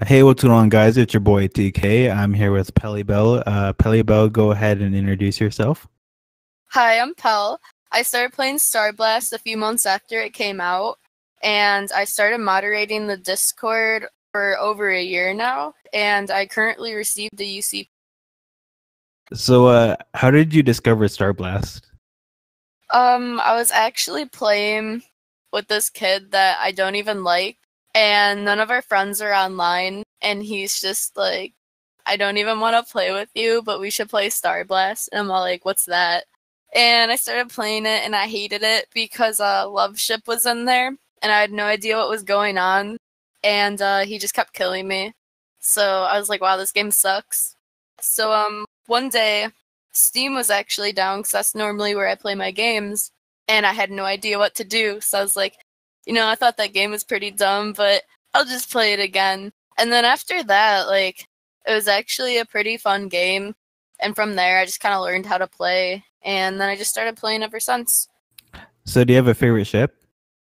Hey, what's going on, guys? It's your boy TK. I'm here with PellyBell. PellyBell, go ahead and introduce yourself. Hi, I'm Pel. I started playing Star Blast a few months after it came out, and I started moderating the Discord for over a year now, and I currently received the UC. So, how did you discover Star Blast? I was actually playing with this kid that I don't even like, and none of our friends are online, and he's just like, I don't even want to play with you, but we should play Star Blast. And I'm all like, what's that? And I started playing it, and I hated it because Love Ship was in there, and I had no idea what was going on, and he just kept killing me. So I was like, wow, this game sucks. So one day, Steam was actually down because that's normally where I play my games, and I had no idea what to do. So I was like, I thought that game was pretty dumb, but I'll just play it again. And then after that, like, it was actually a pretty fun game. And from there, I just kind of learned how to play. And then I just started playing ever since. So, do you have a favorite ship?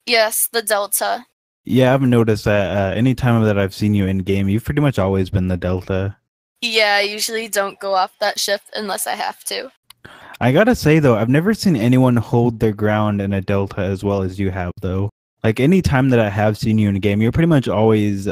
Yes, the Delta. Yeah, I've noticed that any time that I've seen you in game, you've pretty much always been the Delta. Yeah, I usually don't go off that ship unless I have to. I gotta say, though, I've never seen anyone hold their ground in a Delta as well as you have, though. Like, any time that I have seen you in a game, you're pretty much always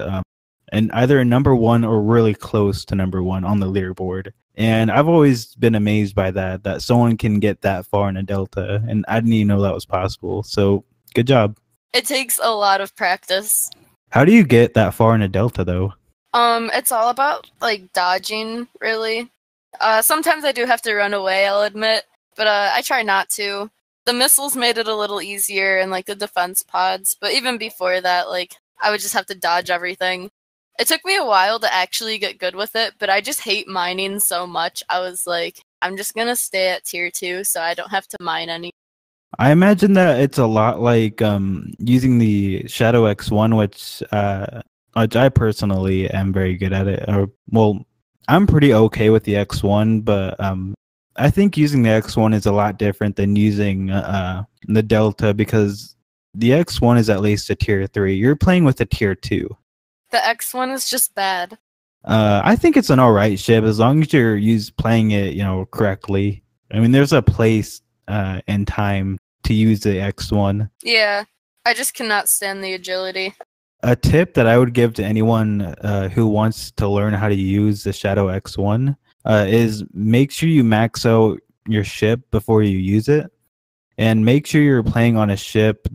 either a number one or really close to number one on the leaderboard. And I've always been amazed by that someone can get that far in a Delta, and I didn't even know that was possible. So, good job. It takes a lot of practice. How do you get that far in a Delta, though? It's all about, like, dodging, really. Sometimes I do have to run away, I'll admit, but I try not to. The missiles made it a little easier, and, like, the defense pods, but even before that, like, I would just have to dodge everything. It took me a while to actually get good with it, but I just hate mining so much. I was like, I'm just gonna stay at tier 2 so I don't have to mine any. I imagine that it's a lot like using the Shadow X1, which I personally am very good at it. Well, I'm pretty okay with the X1, but I think using the X1 is a lot different than using the Delta, because the X1 is at least a tier 3. You're playing with a tier 2. The X1 is just bad. I think it's an alright ship as long as you're playing it, correctly. I mean, there's a place and time to use the X1. Yeah, I just cannot stand the agility. A tip that I would give to anyone who wants to learn how to use the Shadow X1 is make sure you max out your ship before you use it, and make sure you're playing on a ship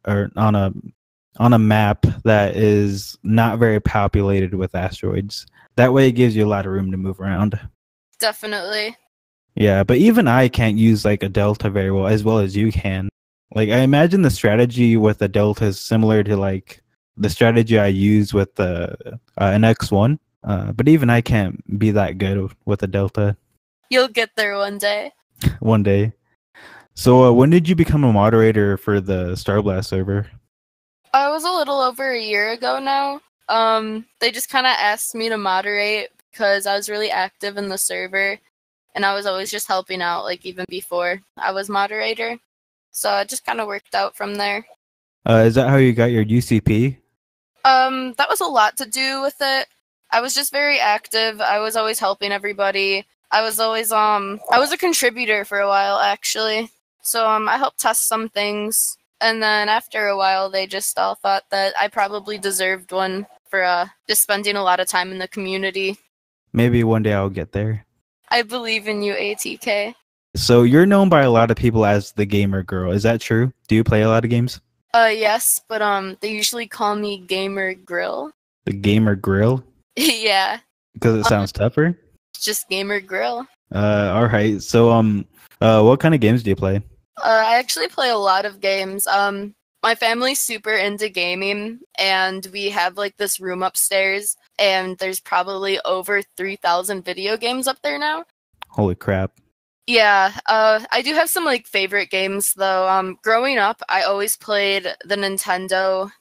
or on a map that is not very populated with asteroids. That way it gives you a lot of room to move around. Definitely. Yeah, but even I can't use like a Delta very well as you can. Like, I imagine the strategy with a Delta is similar to like the strategy I use with an X1. But even I can't be that good with a Delta. You'll get there one day. One day. So when did you become a moderator for the Star Blast server? I was a little over a year ago now. They just kind of asked me to moderate because I was really active in the server, and I was always just helping out, like, even before I was moderator. So it just kind of worked out from there. Is that how you got your UCP? That was a lot to do with it. I was just very active. I was always helping everybody. I was always I was a contributor for a while, actually. So I helped test some things, and then after a while they just all thought that I probably deserved one for just spending a lot of time in the community. Maybe one day I'll get there. I believe in you, ATK. So you're known by a lot of people as the gamer girl. Is that true? Do you play a lot of games? Yes, but they usually call me Gamer Grill. The gamer grill? Yeah. Because it sounds tougher? It's just Gamer Grill. All right. So what kind of games do you play? I actually play a lot of games. My family's super into gaming, and we have like this room upstairs, and there's probably over 3,000 video games up there now. Holy crap. Yeah, I do have some like favorite games though. Growing up, I always played the Nintendo.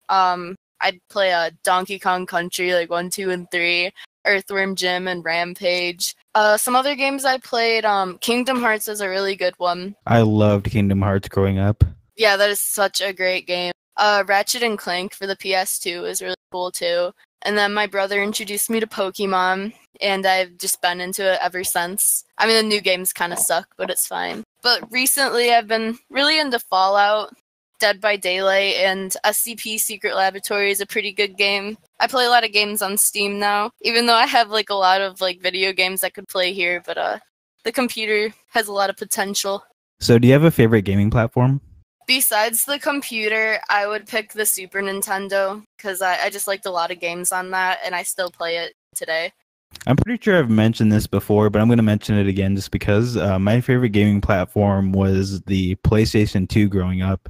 I'd play Donkey Kong Country, like 1, 2, and 3, Earthworm Jim, and Rampage. Some other games I played, Kingdom Hearts is a really good one. I loved Kingdom Hearts growing up. Yeah, that is such a great game. Ratchet and Clank for the PS2 is really cool too. And then my brother introduced me to Pokemon, and I've just been into it ever since. I mean, the new games kind of suck, but it's fine. But recently, I've been really into Fallout, Dead by Daylight, and SCP Secret Laboratory is a pretty good game. I play a lot of games on Steam now, even though I have like a lot of like video games I could play here, but the computer has a lot of potential. So do you have a favorite gaming platform? Besides the computer, I would pick the Super Nintendo because I just liked a lot of games on that, and I still play it today. I'm pretty sure I've mentioned this before, but I'm going to mention it again just because my favorite gaming platform was the PlayStation 2 growing up.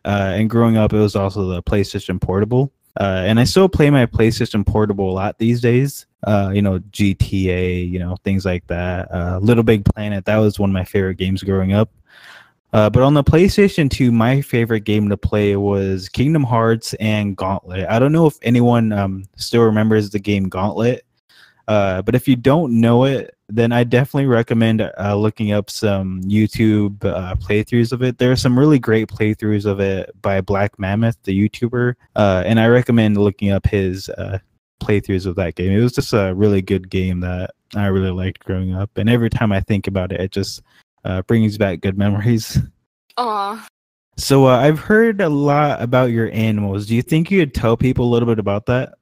And growing up, it was also the PlayStation Portable. And I still play my PlayStation Portable a lot these days. GTA, things like that. Little Big Planet, that was one of my favorite games growing up. But on the PlayStation 2, my favorite game to play was Kingdom Hearts and Gauntlet. I don't know if anyone still remembers the game Gauntlet. But if you don't know it, then I definitely recommend looking up some YouTube playthroughs of it. There are some really great playthroughs of it by Black Mammoth, the YouTuber, and I recommend looking up his playthroughs of that game. It was just a really good game that I really liked growing up, and every time I think about it, it just brings back good memories. Aw. So I've heard a lot about your animals. Do you think you could tell people a little bit about that?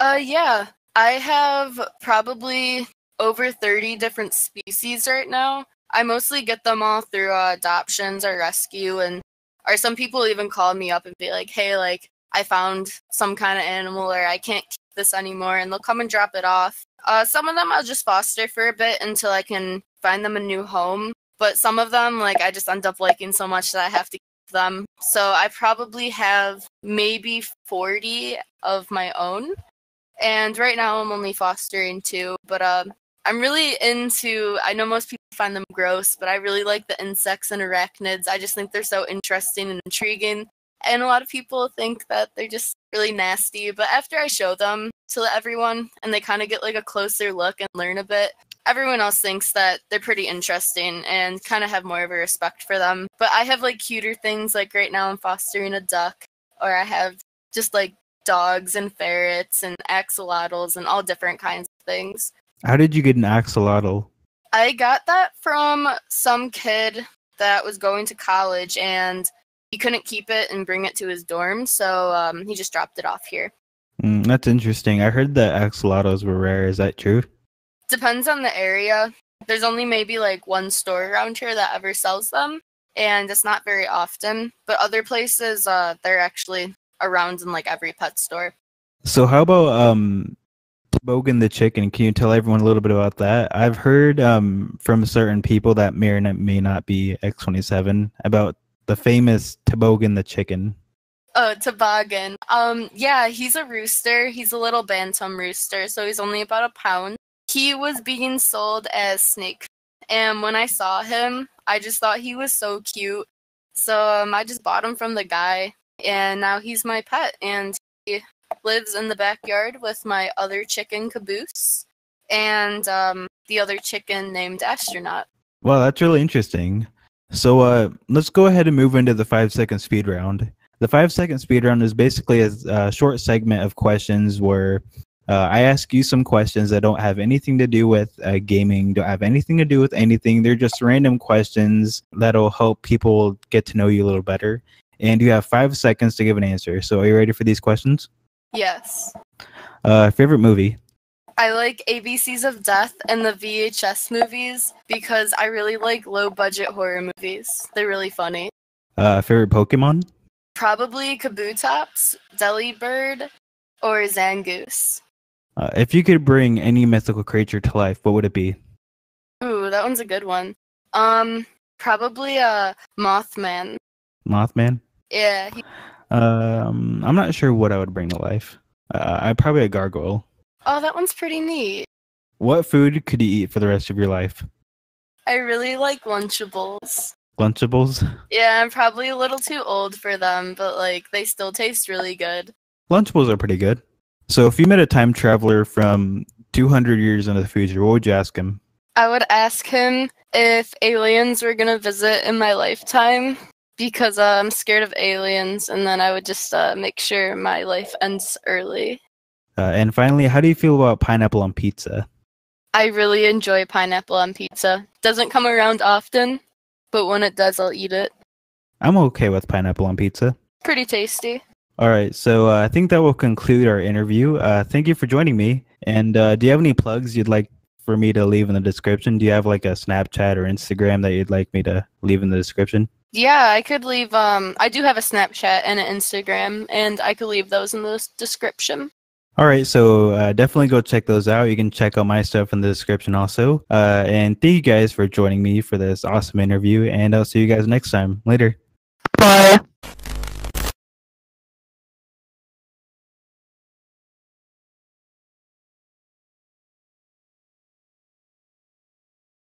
Yeah. I have probably over 30 different species right now. I mostly get them all through adoptions or rescue, or some people even call me up and be like, hey, like, I found some kind of animal or I can't keep this anymore, and they'll come and drop it off. Some of them I'll just foster for a bit until I can find them a new home, but some of them, like, I just end up liking so much that I have to keep them. So I probably have maybe 40 of my own. And right now I'm only fostering 2, but I'm really into, I know most people find them gross, but I really like the insects and arachnids. I just think they're so interesting and intriguing. And a lot of people think that they're just really nasty, but after I show them to everyone and they kind of get like a closer look and learn a bit, everyone else thinks that they're pretty interesting and kind of have more of a respect for them. But I have like cuter things, like right now I'm fostering a duck, or I have just like dogs and ferrets and axolotls and all different kinds of things. How did you get an axolotl? I got that from some kid that was going to college and he couldn't keep it and bring it to his dorm, so he just dropped it off here. That's interesting. I heard that axolotls were rare. Is that true? Depends on the area. There's only maybe like one store around here that ever sells them, and it's not very often. But other places, they're actually around in like every pet store. So how about Bogan the chicken? Can you tell everyone a little bit about that? I've heard from certain people that may or may not be X27 about the famous Toboggan the chicken. Oh, toboggan. Yeah, he's a rooster. He's a little bantam rooster, so he's only about a pound. He was being sold as snake, and when I saw him, I just thought he was so cute. So I just bought him from the guy, and now he's my pet, and he lives in the backyard with my other chicken, Caboose, and the other chicken named Astronaut. Well, that's really interesting. So let's go ahead and move into the 5-second speed round. The 5-second speed round is basically a short segment of questions where I ask you some questions that don't have anything to do with gaming, don't have anything to do with anything. They're just random questions that'll help people get to know you a little better. And you have 5 seconds to give an answer. So are you ready for these questions? Yes. Favorite movie? I like ABCs of Death and the VHS movies because I really like low-budget horror movies. They're really funny. Favorite Pokemon? Probably Kabutops, Delibird, or Zangoose. If you could bring any mythical creature to life, what would it be? Ooh, that one's a good one. Probably Mothman. Mothman? Yeah. I'm not sure what I would bring to life. I'd probably a gargoyle. Oh, that one's pretty neat. What food could you eat for the rest of your life? I really like Lunchables. Lunchables? Yeah, I'm probably a little too old for them, but like they still taste really good. Lunchables are pretty good. So if you met a time traveler from 200 years into the future, what would you ask him? I would ask him if aliens were going to visit in my lifetime because I'm scared of aliens, and then I would just make sure my life ends early. And finally, how do you feel about pineapple on pizza? I really enjoy pineapple on pizza. Doesn't come around often, but when it does, I'll eat it. I'm okay with pineapple on pizza. Pretty tasty. All right, so I think that will conclude our interview. Thank you for joining me. And do you have any plugs you'd like for me to leave in the description? Do you have like a Snapchat or Instagram that you'd like me to leave in the description? Yeah, I could leave. I do have a Snapchat and an Instagram, and I could leave those in the description. All right, so definitely go check those out. You can check out my stuff in the description also. And thank you guys for joining me for this awesome interview, and I'll see you guys next time. Later. Bye.